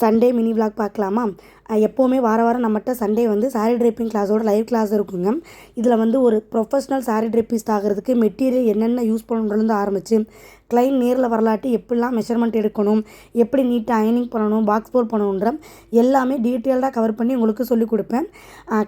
Sunday mini vlog பார்க்கலாமா? எப்போவுமே வாரம் நம்மகிட்ட சண்டே வந்து சாரீ ட்ரேப்பிங் கிளாஸோட லைவ் கிளாஸ் இருக்குங்க. இதில் வந்து ஒரு ப்ரொஃபஷ்னல் சாரீ ட்ரேப்பிஸ்ட் ஆகிறதுக்கு மெட்டீரியல் என்னென்ன யூஸ் பண்ணணுன்றது ஆரம்பித்து கிளைண்ட் நேரில் வரலாட்டி எப்படிலாம் மெஷர்மெண்ட் எடுக்கணும், எப்படி நீட்டாக அயனிங் பண்ணணும், பாக்ஸ் போர் பண்ணணுன்ற எல்லாமே டீட்டெயில்டாக கவர் பண்ணி உங்களுக்கு சொல்லிக் கொடுப்பேன்.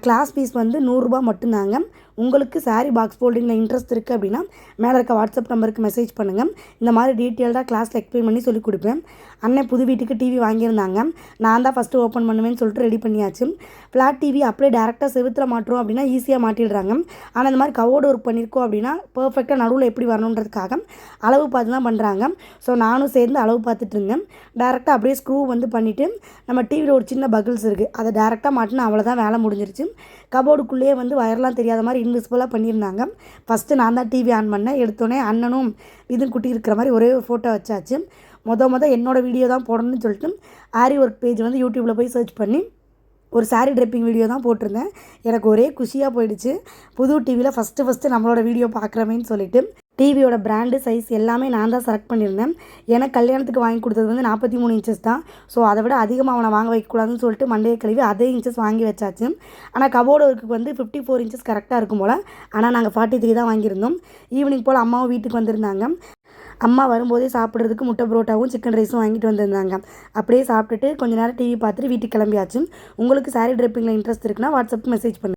கிளாஸ் ஃபீஸ் வந்து ₹100 மட்டும்தாங்க. உங்களுக்கு சாரீ பாக்ஸ் ஃபோல்டிங்கில் இன்ட்ரெஸ்ட் இருக்குது அப்படின்னா மேலே இருக்க வாட்ஸ்அப் நம்பருக்கு மெசேஜ் பண்ணுங்கள். இந்த மாதிரி டீட்டெயில்டாக கிளாஸில் எக்ஸ்பிளைன் பண்ணி சொல்லிக் கொடுப்பேன். அண்ணன் புது வீட்டுக்கு டிவி வாங்கியிருந்தாங்க. நான் தான் ஃபஸ்ட்டு ஓப்பன் பண்ணுவேன்னு சொல்லிட்டு ரெடி பண்ணியாச்சு. ஃப்ளாட் டிவி அப்படியே டேரெக்டாக செவுத்தில் மாட்டுறோம் அப்படின்னா ஈஸியாக மாட்டிடுறாங்க. ஆனால் இந்த மாதிரி கவோர்டு ஒர்க் பண்ணியிருக்கோம் அப்படின்னா பர்ஃபெக்டாக நடுவில் எப்படி வரணுன்றதுக்காக அளவு பார்த்து தான் பண்ணுறாங்க. ஸோ நானும் சேர்ந்து அளவு பார்த்துட்டு இருந்தேன். டேரெக்டாக அப்படியே ஸ்க்ரூ வந்து பண்ணிவிட்டு நம்ம டிவியில் ஒரு சின்ன பகிள்ஸ் இருக்குது, அதை டேரெக்டாக மாட்டினா அவ்வளோதான், வேலை முடிஞ்சிருச்சு. கபோர்டுக்குள்ளேயே வந்து வயர்லாம் தெரியாத மாதிரி இன்விசிபிளாக பண்ணியிருந்தாங்க. ஃபஸ்ட்டு நான் தான் டிவி ஆன் பண்ணேன். எடுத்தோடனே அண்ணனும் இதுன்னு குட்டி இருக்கிற மாதிரி ஒரே ஒரு ஃபோட்டோ வச்சாச்சு. என்னோடய வீடியோ தான் போடணும்னு சொல்லிட்டு ஆரி ஒர்க் பேஜ் வந்து யூடியூப்பில் போய் சர்ச் பண்ணி ஒரு சாரீ ட்ரெப்பிங் வீடியோ தான் போட்டிருந்தேன். எனக்கு ஒரே குஷியாக போயிடுச்சு. புது டிவியில் ஃபஸ்ட்டு நம்மளோட வீடியோ பார்க்குறமேன்னு சொல்லிட்டு டிவியோட பிராண்டு சைஸ் எல்லாமே நான் தான் செலக்ட் பண்ணியிருந்தேன். எனக்கு கல்யாணத்துக்கு வாங்கி கொடுத்தது வந்து 43 இன்ச்சஸ் தான். ஸோ அதை விட அதிகமாக அவனை வாங்க வைக்கக்கூடாதுன்னு சொல்லிட்டு மண்டையை கழுவி அதே இன்ச்சஸ் வாங்கி வச்சாச்சு. ஆனால் கபோர்டு ஒர்க்கு வந்து 54 இன்ச்சஸ் கரெக்டாக இருக்கும் போல். ஆனால் நாங்கள் 43 தான் வாங்கியிருந்தோம். ஈவினிங் போல் அம்மாவும் வீட்டுக்கு வந்திருந்தாங்க. அம்மா வரும்போதே சாப்பிட்றதுக்கு முட்டை புரோட்டாவும் சிக்கன் ரைஸும் வாங்கிட்டு வந்திருந்தாங்க. அப்படியே சாப்பிட்டுட்டு கொஞ்சம் நேரம் டிவி பார்த்துட்டு வீட்டுக்கு கிளம்பியாச்சு. உங்களுக்கு சாரீ ட்ரெப்பிங்கில் இன்ட்ரெஸ்ட் இருக்குன்னா வாட்ஸ்அப் மெசேஜ் பண்ணுங்கள்.